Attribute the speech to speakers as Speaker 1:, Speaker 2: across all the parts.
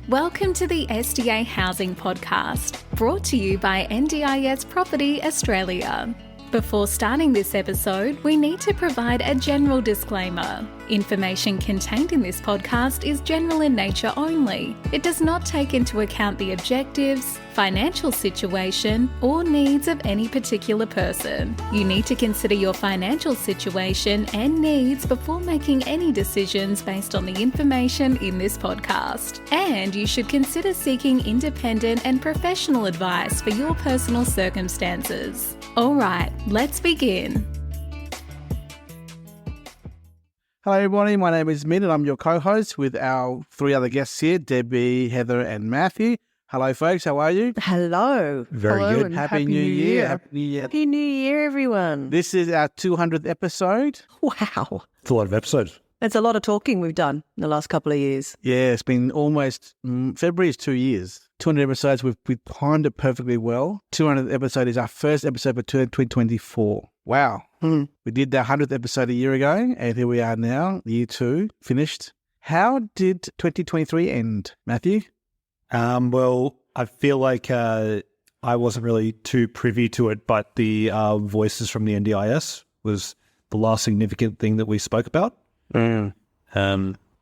Speaker 1: Welcome to the SDA Housing Podcast, brought to you by NDIS Property Australia. Before starting this episode, we need to provide a general disclaimer. Information contained in this podcast is general in nature only. It does not take into account the objectives, financial situation, or needs of any particular person. You need to consider your financial situation and needs before making any decisions based on the information in this podcast. And you should consider seeking independent and professional advice for your personal circumstances. All right, let's begin.
Speaker 2: Hello everybody, my name is Minh and I'm your co-host with our three other guests here, Debbie, Heather and Matthew. Hello folks, how are you?
Speaker 3: Hello.
Speaker 2: Very
Speaker 3: Hello
Speaker 2: good.
Speaker 3: and
Speaker 2: Happy New Year.
Speaker 3: Happy New Year, everyone.
Speaker 2: This is our 200th episode.
Speaker 3: Wow.
Speaker 4: It's a lot of episodes.
Speaker 3: That's a lot of talking we've done in the last couple of years.
Speaker 2: Yeah, it's been almost, February is 2 years. 200 episodes, we've timed it perfectly well. 200th episode is our first episode for 2024. Wow. We did the 100th episode a year ago, and here we are now, year 2, finished. How did 2023 end, Matthew?
Speaker 4: Well, I feel like I wasn't really too privy to it, but the voices from the NDIS was the last significant thing that we spoke about.
Speaker 3: The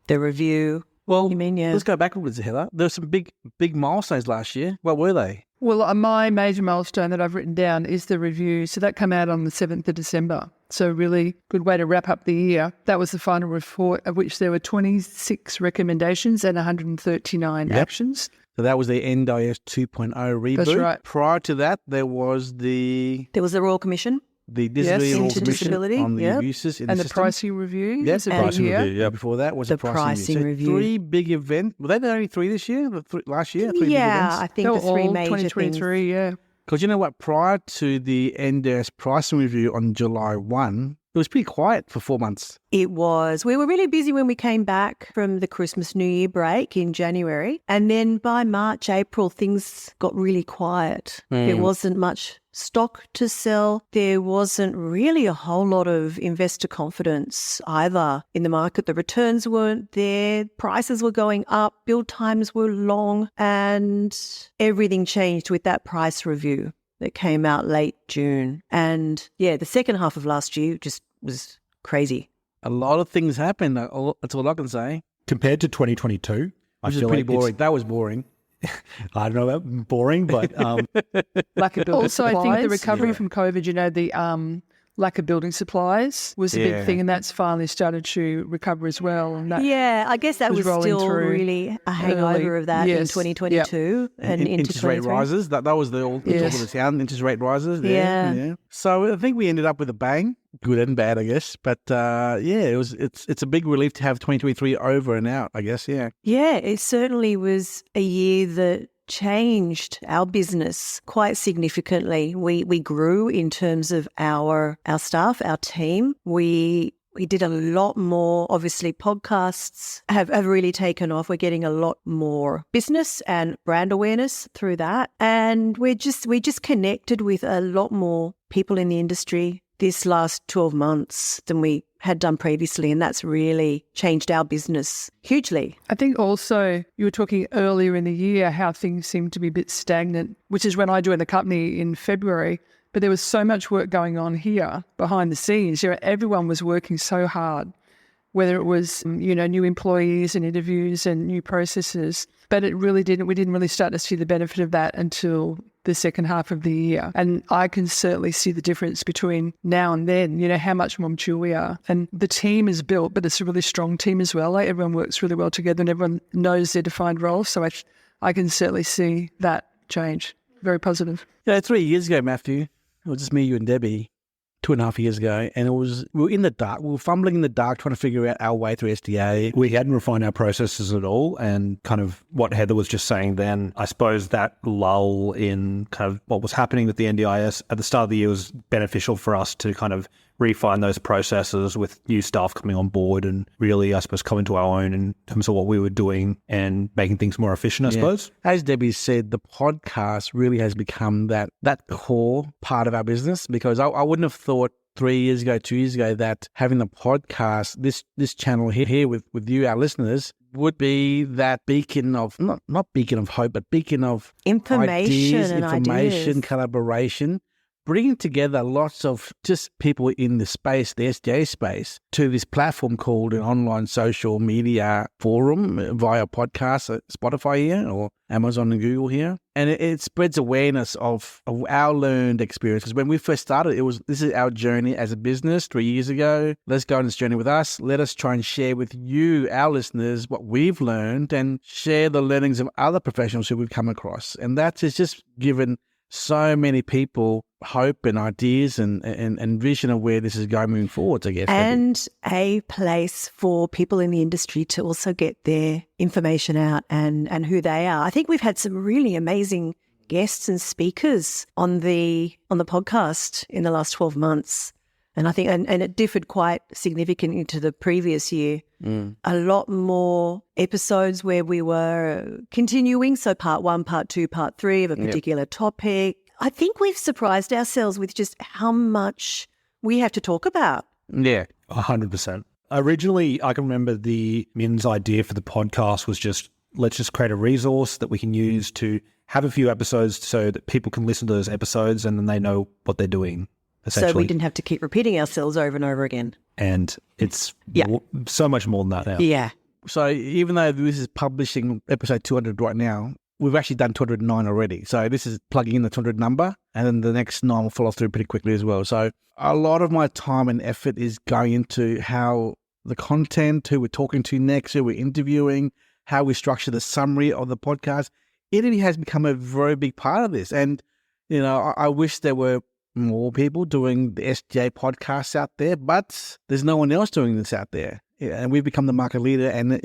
Speaker 3: review.
Speaker 2: Well,
Speaker 3: you mean, yeah.
Speaker 2: Let's go backwards, Heather. There were some big milestones last year. What were they?
Speaker 5: Well, my major milestone that I've written down is the review. So that came out on the 7th of December. So really good way to wrap up the year. That was the final report, of which there were 26 recommendations and 139 actions.
Speaker 2: So that was the NDIS 2.0 reboot.
Speaker 5: That's right.
Speaker 2: Prior to that, there was the
Speaker 3: Royal Commission.
Speaker 2: The Disability
Speaker 3: into disability,
Speaker 2: on the abuses in
Speaker 5: and
Speaker 2: the
Speaker 5: the
Speaker 2: system.
Speaker 5: pricing review.
Speaker 2: Yes, the
Speaker 4: pricing review. Yeah,
Speaker 2: before that was
Speaker 3: the
Speaker 2: a pricing review. So
Speaker 3: review.
Speaker 2: 3 big events. Were they the only 3 this year? Last year? 3 big events?
Speaker 3: I think
Speaker 5: They
Speaker 3: the
Speaker 5: were
Speaker 3: 3
Speaker 5: all
Speaker 3: major
Speaker 5: 2023,
Speaker 3: things.
Speaker 5: yeah.
Speaker 2: Because you know what? Prior to the NDIS pricing review on July 1, it was pretty quiet for 4 months.
Speaker 3: It was. We were really busy when we came back from the Christmas New Year break in January. And then by March, April, things got really quiet. There wasn't much stock to sell. There wasn't really a whole lot of investor confidence either in the market. The returns weren't there. Prices were going up. Build times were long. And everything changed with that price review that came out late June. And yeah, the second half of last year just was crazy.
Speaker 2: A lot of things happened. That's all I can say.
Speaker 4: Compared to 2022, I
Speaker 2: Which is
Speaker 4: feel
Speaker 2: pretty
Speaker 4: like
Speaker 2: boring. That was boring.
Speaker 4: I don't know about boring, but
Speaker 5: Lack of building
Speaker 3: Also,
Speaker 5: supplies.
Speaker 3: I think
Speaker 5: the recovery from COVID, the lack of building supplies was a big thing, and that's finally started to recover as well. And that
Speaker 3: I guess that was
Speaker 5: rolling
Speaker 3: still
Speaker 5: through
Speaker 3: really a hangover of that in 2022 and into
Speaker 2: interest rate
Speaker 3: 23.
Speaker 2: rises. That was the talk of the town. Interest rate rises.
Speaker 3: Yeah.
Speaker 2: So I think we ended up with a bang, good and bad, I guess. But it's a big relief to have 2023 over and out, I guess. Yeah.
Speaker 3: Yeah, it certainly was a year that changed our business quite significantly. We grew in terms of our staff, our team. We did a lot more. Obviously, podcasts have really taken off. We're getting a lot more business and brand awareness through that. And we just connected with a lot more people in the industry this last 12 months than we had done previously. And that's really changed our business hugely.
Speaker 5: I think also you were talking earlier in the year how things seemed to be a bit stagnant, which is when I joined the company in February. But there was so much work going on here behind the scenes. Everyone was working so hard, whether it was, new employees and interviews and new processes. But we didn't really start to see the benefit of that until the second half of the year. And I can certainly see the difference between now and then, how much more mature we are. And the team is built, but it's a really strong team as well. Like everyone works really well together and everyone knows their defined roles. So I can certainly see that change. Very positive.
Speaker 2: 3 years ago, Matthew, it was just me, you and Debbie, 2.5 years ago, and we were in the dark. We were fumbling in the dark trying to figure out our way through SDA.
Speaker 4: we hadn't refined our processes at all. And kind of what Heather was just saying then, I suppose that lull in kind of what was happening with the NDIS at the start of the year was beneficial for us to kind of refine those processes with new staff coming on board and really, I suppose, come into our own in terms of what we were doing and making things more efficient, I suppose.
Speaker 2: As Debbie said, the podcast really has become that core part of our business, because I wouldn't have thought 3 years ago, 2 years ago, that having the podcast, this channel here with you, our listeners, would be that beacon of, not beacon of hope, but beacon of
Speaker 3: Information
Speaker 2: ideas, collaboration, bringing together lots of just people in the space, the SDA space, to this platform called an online social media forum via podcast, Spotify here or Amazon and Google here. And it spreads awareness of our learned experience. Because when we first started, this is our journey as a business 3 years ago. Let's go on this journey with us. Let us try and share with you, our listeners, what we've learned and share the learnings of other professionals who we've come across. And that has just given so many people hope and ideas and vision of where this is going moving forward, I guess.
Speaker 3: And a place for people in the industry to also get their information out and who they are. I think we've had some really amazing guests and speakers on the podcast in the last 12 months. And I think, and it differed quite significantly to the previous year. A lot more episodes where we were continuing. So part 1, part 2, part 3 of a particular topic. I think we've surprised ourselves with just how much we have to talk about.
Speaker 2: Yeah.
Speaker 4: 100%. Originally, I can remember Min's idea for the podcast was let's just create a resource that we can use to have a few episodes so that people can listen to those episodes and then they know what they're doing.
Speaker 3: So we didn't have to keep repeating ourselves over and over again.
Speaker 4: And it's so much more than that now.
Speaker 3: Yeah.
Speaker 2: So even though this is publishing episode 200 right now, we've actually done 209 already. So this is plugging in the 200 number, and then the next 9 will follow through pretty quickly as well. So a lot of my time and effort is going into how the content, who we're talking to next, who we're interviewing, how we structure the summary of the podcast. It really has become a very big part of this. And, I wish there were more people doing the SDA podcasts out there, but there's no one else doing this out there. And we've become the market leader. And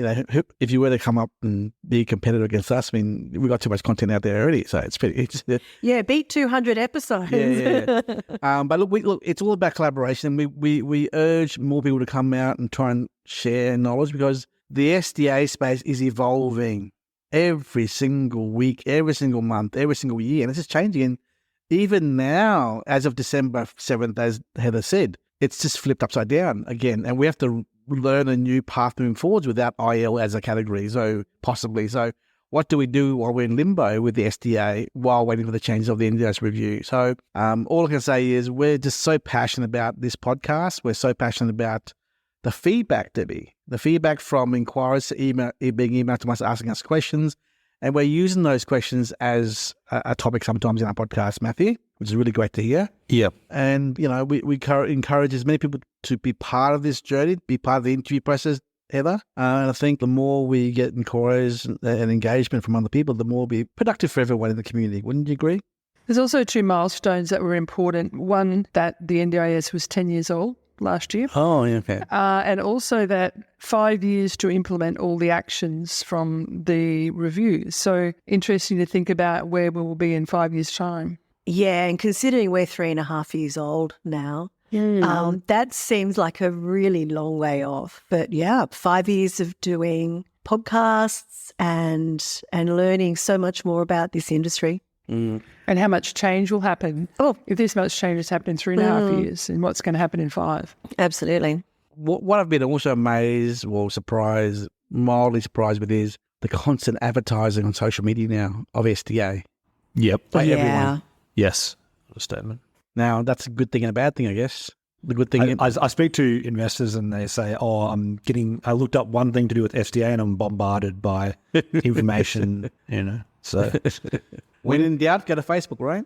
Speaker 2: if you were to come up and be a competitor against us, I mean, we've got too much content out there already. So it's pretty.
Speaker 3: Beat 200 episodes.
Speaker 2: Yeah. But look, it's all about collaboration. We urge more people to come out and try and share knowledge because the SDA space is evolving every single week, every single month, every single year, and it's just changing. And even now, as of December 7th, as Heather said, it's just flipped upside down again. And we have to learn a new path moving forwards without IL as a category. So what do we do while we're in limbo with the SDA while waiting for the changes of the NDIS review? So all I can say is we're just so passionate about this podcast. We're so passionate about the feedback, Debbie, the feedback from inquiries being emailed to us, asking us questions. And we're using those questions as a topic sometimes in our podcast, Matthew, which is really great to hear.
Speaker 4: Yeah.
Speaker 2: And, we encourage as many people to be part of this journey, be part of the interview process, Heather. And I think the more we get inquiries and engagement from other people, the more it'll be productive for everyone in the community. Wouldn't you agree?
Speaker 5: There's also 2 milestones that were important. One, that the NDIS was 10 years old last year.
Speaker 2: Oh, yeah, okay.
Speaker 5: And also that 5 years to implement all the actions from the review. So interesting to think about where we will be in 5 years' time.
Speaker 3: Yeah, and considering we're 3.5 years old now, that seems like a really long way off. But 5 years of doing podcasts and learning so much more about this industry.
Speaker 5: And how much change will happen. If this much change has happened in 3.5 years, and what's going to happen in 5?
Speaker 3: Absolutely.
Speaker 2: What I've been also amazed or surprised, mildly surprised with is the constant advertising on social media now of SDA.
Speaker 4: Yep.
Speaker 2: By everyone.
Speaker 4: Yes. Statement.
Speaker 2: Now, that's a good thing and a bad thing, I guess. The good thing
Speaker 4: I speak to investors and they say, I looked up one thing to do with SDA and I'm bombarded by information, so.
Speaker 2: When in doubt, go to Facebook, right?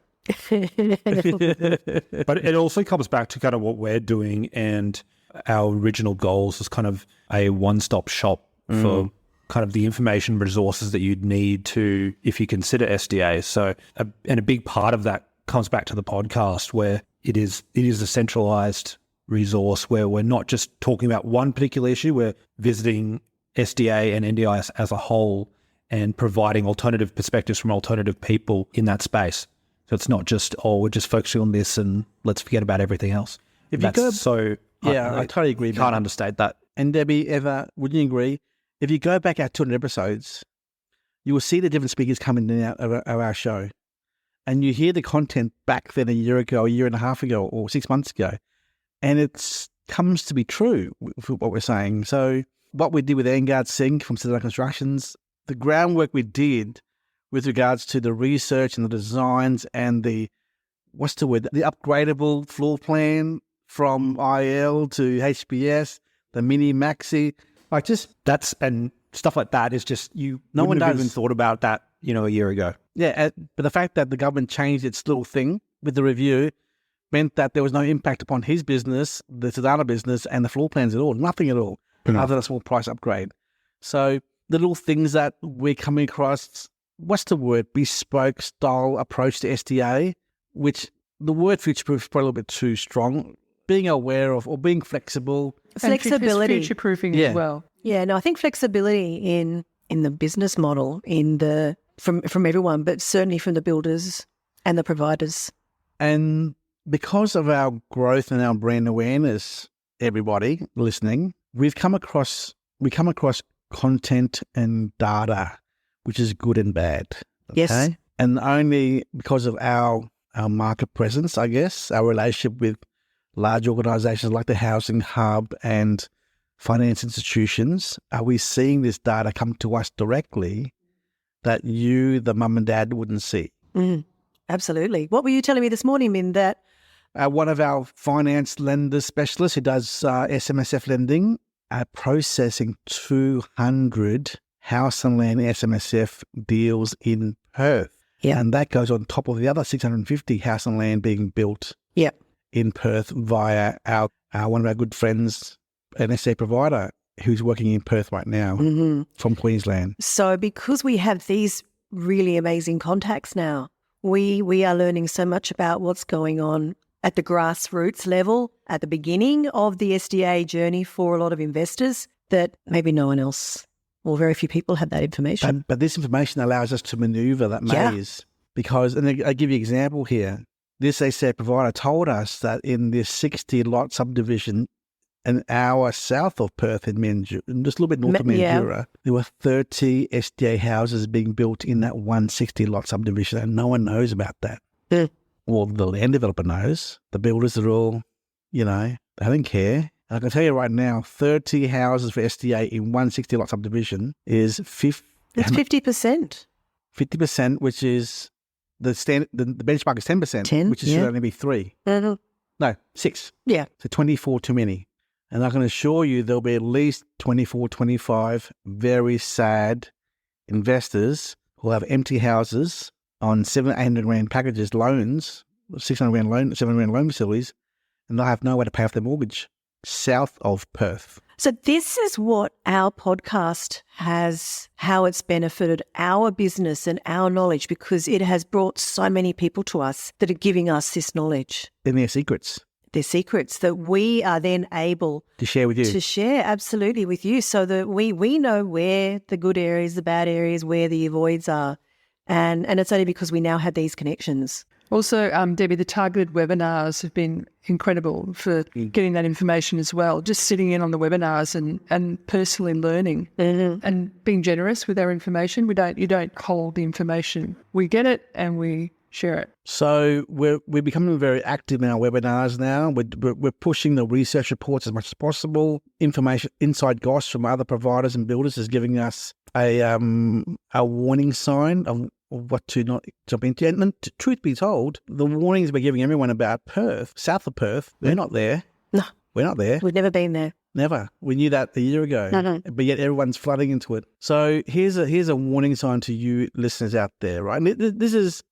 Speaker 4: But it also comes back to kind of what we're doing, and our original goals is kind of a one-stop shop for kind of the information resources that you'd need to, if you consider SDA. So, and a big part of that comes back to the podcast, where it is a centralized resource where we're not just talking about one particular issue, we're visiting SDA and NDIS as a whole and providing alternative perspectives from alternative people in that space. So it's not just, we're just focusing on this and let's forget about everything else.
Speaker 2: I totally agree.
Speaker 4: You can't understate that.
Speaker 2: And Debbie, wouldn't you agree? If you go back our 200 episodes, you will see the different speakers coming in and out of our show. And you hear the content back then a year ago, a year and a half ago, or 6 months ago. And it comes to be true for what we're saying. So what we did with Engard Singh from SDA Constructions, the groundwork we did with regards to the research and the designs and the upgradable floor plan from IL to HBS, the mini maxi,
Speaker 4: and stuff like that is just
Speaker 2: No one
Speaker 4: wouldn't have
Speaker 2: does.
Speaker 4: even thought about that, a year ago.
Speaker 2: Yeah, but the fact that the government changed its little thing with the review meant that there was no impact upon his business, the Sedana business, and the floor plans at all. Nothing at all, other than a small price upgrade. So the little things that we're coming across, bespoke style approach to SDA, which the word future-proof is probably a little bit too strong. Being aware of or being flexible.
Speaker 3: Flexibility.
Speaker 5: Future-proofing
Speaker 2: Yeah.
Speaker 5: as well.
Speaker 3: Yeah, no, I think flexibility in the business model, from everyone, but certainly from the builders and the providers.
Speaker 2: And because of our growth and our brand awareness, everybody listening, we come across content and data, which is good and bad. Okay?
Speaker 3: Yes.
Speaker 2: And only because of our market presence, I guess, our relationship with large organisations like the Housing Hub and finance institutions, are we seeing this data come to us directly that you, the mum and dad, wouldn't see?
Speaker 3: Absolutely. What were you telling me this morning, Minh, that
Speaker 2: One of our finance lenders specialists who does SMSF lending are processing 200 house and land SMSF deals in Perth.
Speaker 3: Yeah.
Speaker 2: And that goes on top of the other 650 house and land being built in Perth via our one of our good friends, an SDA provider who's working in Perth right now from Queensland.
Speaker 3: So because we have these really amazing contacts now, we are learning so much about what's going on at the grassroots level at the beginning of the SDA journey for a lot of investors that maybe no one else or very few people have that information.
Speaker 2: But this information allows us to maneuver that maze because, and I give you an example here, this SDA provider told us that in this 60-lot subdivision an hour south of Perth in Mandurah, just a little bit north of Mandurah, there were 30 SDA houses being built in that 160-lot subdivision, and no one knows about that. Well, the land developer knows. The builders are all, they don't care. And I can tell you right now, 30 houses for SDA in 160-lot subdivision is 50%.
Speaker 3: That's 50%.
Speaker 2: 50%, which is the benchmark is 10%,
Speaker 3: 10,
Speaker 2: which should only be 3. No, 6.
Speaker 3: Yeah.
Speaker 2: So 24 too many. And I can assure you there'll be at least 24, 25 very sad investors who will have empty houses on 700-800 rand packages, loans, 600 rand loan, 700 rand loan facilities, and they'll have no way to pay off their mortgage south of Perth.
Speaker 3: So this is what our podcast has, how it's benefited our business and our knowledge, because it has brought so many people to us that are giving us this knowledge.
Speaker 2: Then their secrets.
Speaker 3: Their secrets that we are then able
Speaker 2: to share with you.
Speaker 3: To share absolutely with you so that we know where the good areas, the bad areas, where the avoids are. And it's only because we now have these connections.
Speaker 5: Also, Debbie, the targeted webinars have been incredible for getting that information as well. Just sitting in on the webinars and personally learning and being generous with our information. You don't hold the information. We get it and we share it.
Speaker 2: So we're becoming very active in our webinars now. We're pushing the research reports as much as possible. Information, inside goss from other providers and builders is giving us a warning sign of what to not jump into. And truth be told, the warnings we're giving everyone about Perth, south of Perth, they're not there.
Speaker 3: No.
Speaker 2: We're not there.
Speaker 3: We've never been there.
Speaker 2: Never. We knew that a year ago.
Speaker 3: No.
Speaker 2: But yet everyone's flooding into it. So here's a warning sign to you listeners out there, right? And this is,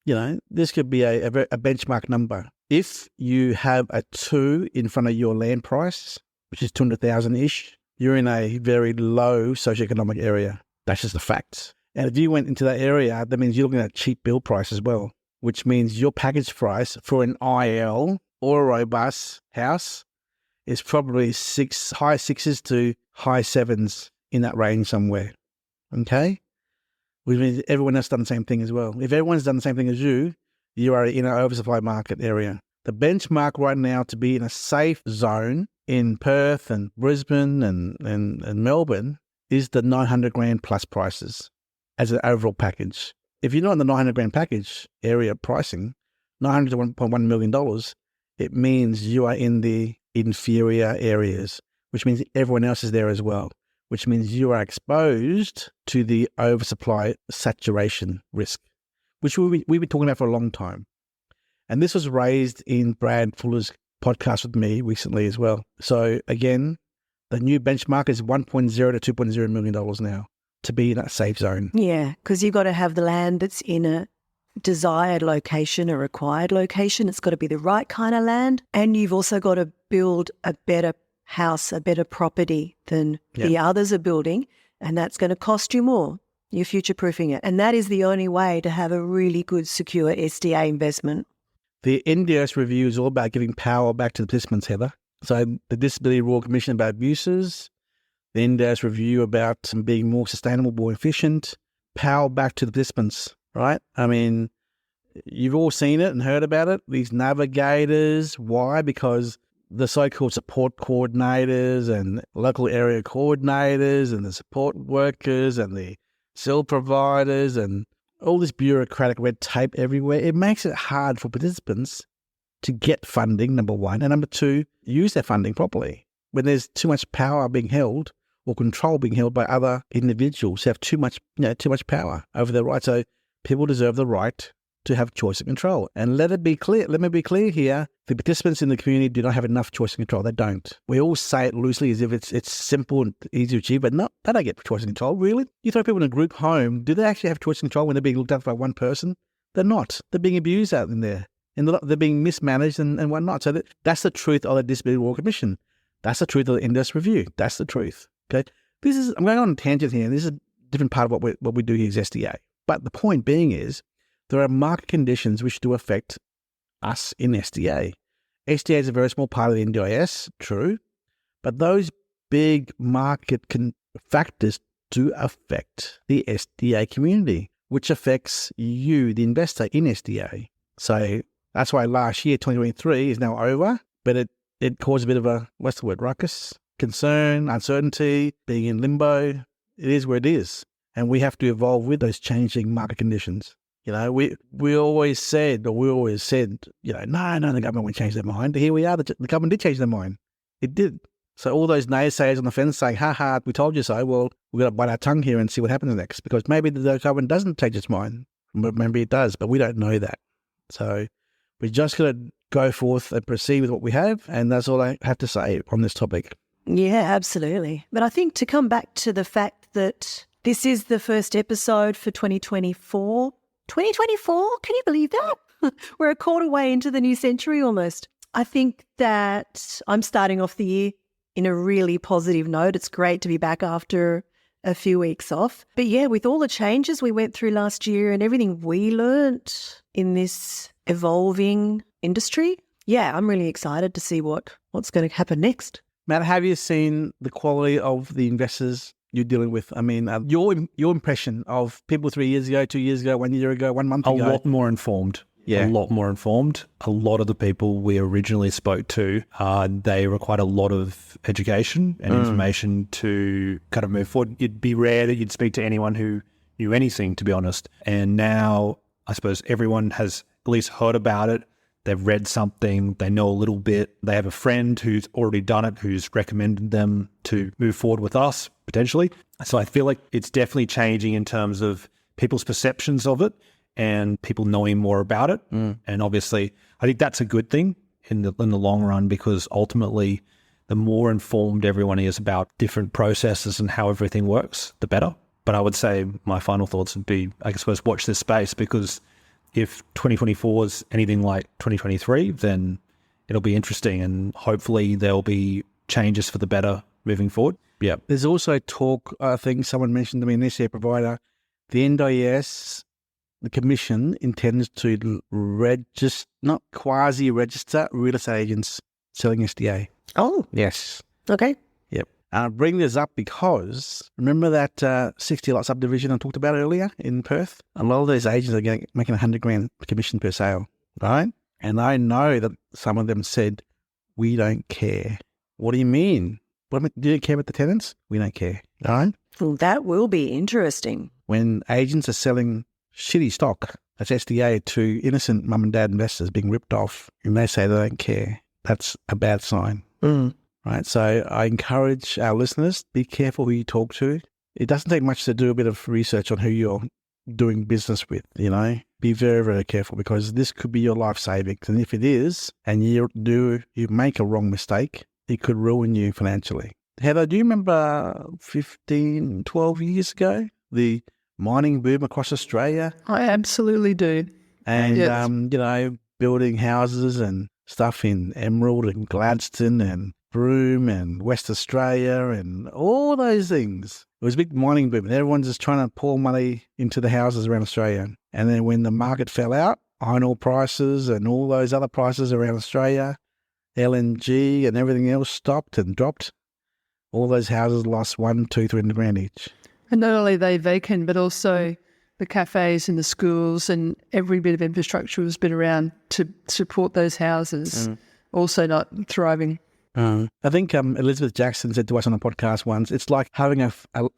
Speaker 2: this could be a benchmark number. If you have a 2 in front of your land price, which is 200,000-ish, you're in a very low socioeconomic area. That's just the facts. And if you went into that area, that means you're looking at cheap build price as well, which means your package price for an IL or a robust house is probably high 6s to high 7s in that range somewhere. Okay? Which means everyone else has done the same thing as well. If everyone's done the same thing as you, you are in an oversupply market area. The benchmark right now to be in a safe zone in Perth and Brisbane and Melbourne is the 900 grand plus prices as an overall package. If you're not in the 900 grand package area pricing, $900 to $1.1 million, it means you are in the inferior areas, which means everyone else is there as well, which means you are exposed to the oversupply saturation risk, which we've been talking about for a long time. And this was raised in Brad Fuller's podcast with me recently as well. So again, the new benchmark is $1.0 to $2.0 million now to be in that safe zone.
Speaker 3: Yeah, because you've got to have the land that's in a desired location, a required location. It's got to be the right kind of land. And you've also got to build a better house, a better property than the others are building. And that's going to cost you more. You're future-proofing it. And that is the only way to have a really good, secure SDA investment.
Speaker 2: The NDIS review is all about giving power back to the participants, Heather. So the Disability Royal Commission about abuses, the NDIS review about being more sustainable, more efficient, power back to the participants, right? I mean, you've all seen it and heard about it, these navigators. Why? Because the so-called support coordinators and local area coordinators and the support workers and the cell providers and all this bureaucratic red tape everywhere, it makes it hard for participants to get funding, number one, and number two, use their funding properly. When there's too much power being held or control being held by other individuals who have too much power over their rights. So people deserve the right to have choice and control. And let me be clear here, the participants in the community do not have enough choice and control. They don't. We all say it loosely as if it's simple and easy to achieve, but no, they don't get choice and control, really. You throw people in a group home, do they actually have choice and control when they're being looked after by one person? They're not. They're being abused out in there. And they're being mismanaged and whatnot. So that's the truth of the Disability Royal Commission. That's the truth of the NDIS review. That's the truth. Okay. I'm going on a tangent here. This is a different part of what we do here as SDA. But the point being is there are market conditions which do affect us in SDA. SDA is a very small part of the NDIS, true. But those big market factors do affect the SDA community, which affects you, the investor in SDA. So that's why last year, 2023, is now over, but it caused a bit of a, what's the word, ruckus, concern, uncertainty, being in limbo. It is where it is. And we have to evolve with those changing market conditions. You know, we always said, no, the government won't change their mind. Here we are, the government did change their mind. It did. So all those naysayers on the fence saying, we told you so, well, we've got to bite our tongue here and see what happens next, because maybe the government doesn't change its mind. Maybe it does, but we don't know that. So we just got to go forth and proceed with what we have, and that's all I have to say on this topic.
Speaker 3: Yeah, absolutely. But I think to come back to the fact that this is the first episode for 2024. 2024? Can you believe that? We're a quarter way into the new century almost. I think that I'm starting off the year in a really positive note. It's great to be back after a few weeks off. But yeah, with all the changes we went through last year and everything we learnt in this evolving industry, yeah, I'm really excited to see what's going to happen next.
Speaker 2: Matt, have you seen the quality of the investors you're dealing with? I mean, your impression of people 3 years ago, 2 years ago, 1 year ago, 1 month ago?
Speaker 4: A lot more informed. Yeah. A lot more informed. A lot of the people we originally spoke to, they required a lot of education and information to kind of move forward. It'd be rare that you'd speak to anyone who knew anything, to be honest. And now I suppose everyone has at least heard about it. They've read something, they know a little bit, they have a friend who's already done it, who's recommended them to move forward with us, potentially. So I feel like it's definitely changing in terms of people's perceptions of it and people knowing more about it. And obviously, I think that's a good thing in the long run, because ultimately, the more informed everyone is about different processes and how everything works, the better. But I would say my final thoughts would be, I suppose, watch this space, because if 2024 is anything like 2023, then it'll be interesting, and hopefully there'll be changes for the better moving forward. Yeah.
Speaker 2: There's also talk, I think someone mentioned to me, an SDA provider, the NDIS, the Commission intends to not quasi-register real estate agents selling SDA.
Speaker 3: Oh.
Speaker 2: Yes.
Speaker 3: Okay.
Speaker 2: Yep. And I bring this up because remember that 60 lot subdivision I talked about earlier in Perth? A lot of those agents are making $100,000 commission per sale, right? And I know that some of them said, we don't care. What do you mean? Do you care about the tenants? We don't care, right?
Speaker 3: Well, that will be interesting.
Speaker 2: When agents are selling shitty stock, that's SDA, to innocent mum and dad investors being ripped off, and they say they don't care, that's a bad sign. right? So I encourage our listeners, be careful who you talk to. It doesn't take much to do a bit of research on who you're doing business with, Be very, very careful because this could be your life savings. And if it is, and you make a wrong mistake, it could ruin you financially. Heather, do you remember 15, 12 years ago, the mining boom across Australia?
Speaker 5: I absolutely do.
Speaker 2: And,
Speaker 5: Yes.
Speaker 2: Building houses and stuff in Emerald and Gladstone and Broome and West Australia and all those things. It was a big mining boom and everyone's just trying to pour money into the houses around Australia. And then when the market fell out, iron ore prices and all those other prices around Australia, LNG and everything else stopped and dropped. All those houses lost 1, 2, 300 grand each.
Speaker 5: And not only they vacant, but also the cafes and the schools and every bit of infrastructure has been around to support those houses, also not thriving.
Speaker 2: I think Elizabeth Jackson said to us on a podcast once, it's like having a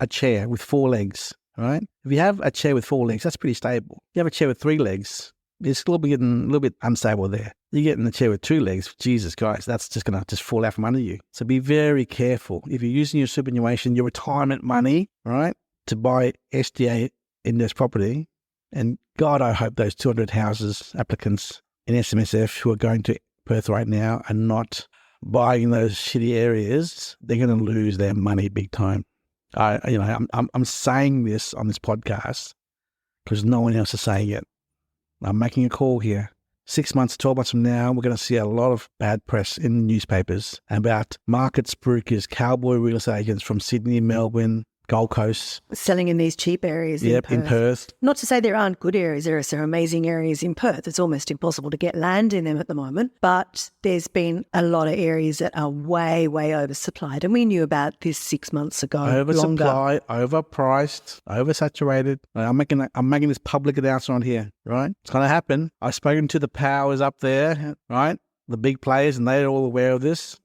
Speaker 2: chair with 4 legs, right? If you have a chair with 4 legs, that's pretty stable. If you have a chair with 3 legs, it's still getting a little bit unstable there. You get in the chair with 2 legs, Jesus Christ, that's just going to just fall out from under you. So be very careful. If you're using your superannuation, your retirement money, right, to buy SDA NDIS property, and God, I hope those 200 houses applicants in SMSF who are going to Perth right now are not buying those shitty areas. They're going to lose their money big time. I'm saying this on this podcast because no one else is saying it. I'm making a call here. 6 months, 12 months from now, we're going to see a lot of bad press in the newspapers about market spruikers, cowboy real estate agents from Sydney, Melbourne, Gold Coast.
Speaker 3: Selling in these cheap areas
Speaker 2: in Perth.
Speaker 3: Not to say there aren't good areas. There are amazing areas in Perth. It's almost impossible to get land in them at the moment. But there's been a lot of areas that are way, way oversupplied. And we knew about this 6 months ago.
Speaker 2: Oversupply, overpriced, oversaturated. I'm making this public announcement here, right? It's going to happen. I've spoken to the powers up there, right? The big players, and they're all aware of this.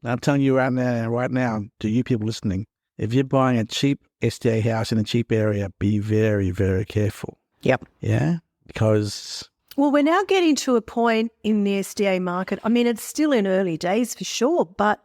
Speaker 2: And I'm telling you right now, to you people listening, if you're buying a cheap SDA house in a cheap area, be very, very careful.
Speaker 3: Yep.
Speaker 2: Yeah? Because...
Speaker 3: Well, we're now getting to a point in the SDA market. I mean, it's still in early days for sure, but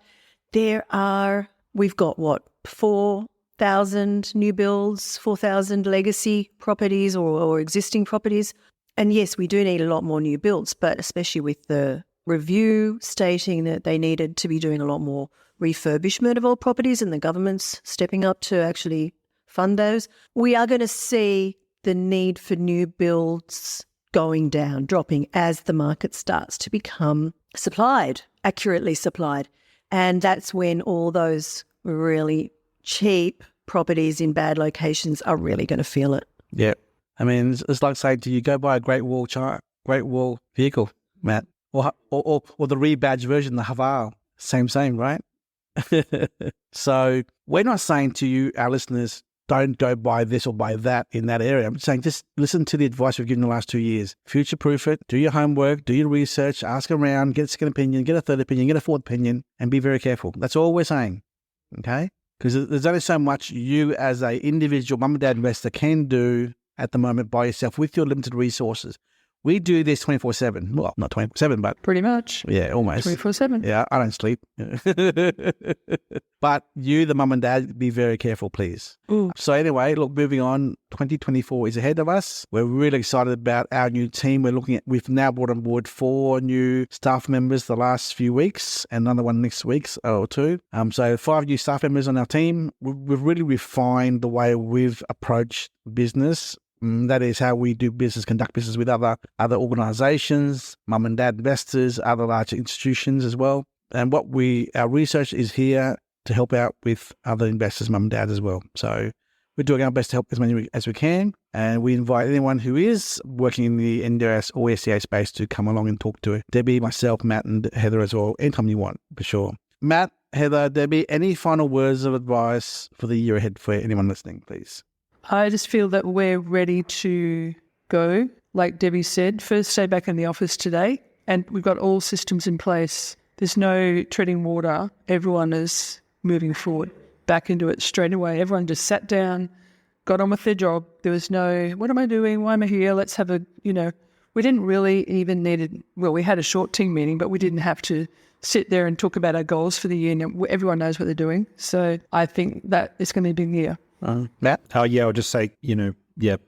Speaker 3: we've got 4,000 new builds, 4,000 legacy properties or existing properties. And yes, we do need a lot more new builds, but especially with the review stating that they needed to be doing a lot more refurbishment of old properties and the government's stepping up to actually fund those, we are going to see the need for new builds dropping as the market starts to become accurately supplied. And that's when all those really cheap properties in bad locations are really going to feel it.
Speaker 2: Yeah. I mean, it's like saying to you, go buy a Great Wall vehicle, Matt, or the rebadged version, the Haval. Same, right? So we're not saying to you, our listeners, don't go buy this or buy that in that area. I'm saying just listen to the advice we've given the last 2 years. Future-proof it, do your homework, do your research, ask around, get a second opinion, get a third opinion, get a fourth opinion, and be very careful. That's all we're saying, okay? Because there's only so much you as an individual mum and dad investor can do at the moment by yourself with your limited resources. We do this 24/7. Well, not 24/7, but...
Speaker 5: Pretty much.
Speaker 2: Yeah, almost.
Speaker 5: 24/7.
Speaker 2: Yeah, I don't sleep. But you, the mum and dad, be very careful, please.
Speaker 5: Ooh.
Speaker 2: So anyway, look, moving on, 2024 is ahead of us. We're really excited about our new team. We've now brought on board 4 new staff members the last few weeks, and another one next week or 2. So 5 new staff members on our team. We've really refined the way we've approached business. That is how we do business, conduct business with other organisations, mum and dad investors, other large institutions as well. And our research is here to help out with other investors, mum and dads as well. So we're doing our best to help as many as we can. And we invite anyone who is working in the NDIS or SDA space to come along and talk to Debbie, myself, Matt and Heather as well, anytime you want, for sure. Matt, Heather, Debbie, any final words of advice for the year ahead for anyone listening, please?
Speaker 5: I just feel that we're ready to go. Like Debbie said, first day back in the office today, and we've got all systems in place. There's no treading water. Everyone is moving forward, back into it straight away. Everyone just sat down, got on with their job. There was no, what am I doing? Why am I here? Let's have we didn't really even we had a short team meeting, but we didn't have to sit there and talk about our goals for the year. And everyone knows what they're doing. So I think that it's going to be a big year.
Speaker 2: Matt?
Speaker 4: Yeah, I'll just say,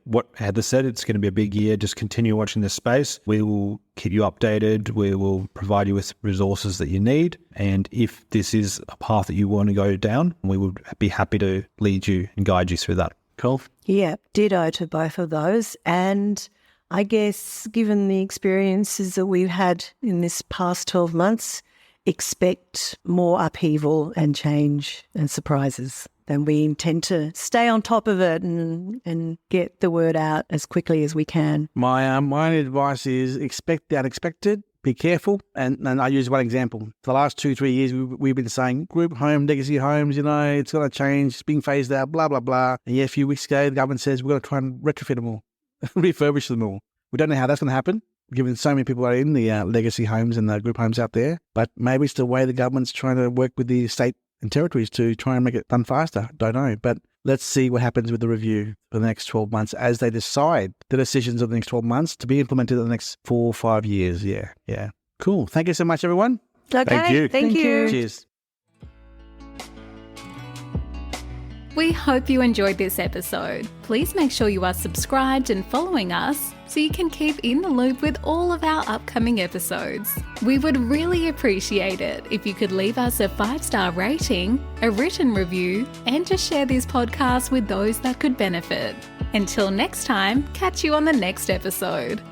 Speaker 4: what Heather said, it's going to be a big year. Just continue watching this space. We will keep you updated. We will provide you with resources that you need. And if this is a path that you want to go down, we would be happy to lead you and guide you through that.
Speaker 2: Cool.
Speaker 3: Yeah, ditto to both of those. And I guess given the experiences that we've had in this past 12 months, expect more upheaval and change and surprises. Then we intend to stay on top of it and get the word out as quickly as we can.
Speaker 2: My advice is expect the unexpected, be careful. And I use one example. For the last 2-3 years, we've been saying group home, legacy homes, it's going to change, it's being phased out, blah, blah, blah. And a few weeks ago, the government says we're going to try and retrofit them all, refurbish them all. We don't know how that's going to happen, given so many people are in the legacy homes and the group homes out there. But maybe it's the way the government's trying to work with the state and territories to try and make it done faster. Don't know. But let's see what happens with the review for the next 12 months as they decide the decisions of the next 12 months to be implemented in the next 4 or 5 years. Yeah. Cool. Thank you so much, everyone.
Speaker 3: Okay.
Speaker 4: Thank you.
Speaker 2: Cheers.
Speaker 1: We hope you enjoyed this episode. Please make sure you are subscribed and following us so you can keep in the loop with all of our upcoming episodes. We would really appreciate it if you could leave us a 5-star rating, a written review, and just share this podcast with those that could benefit. Until next time, catch you on the next episode.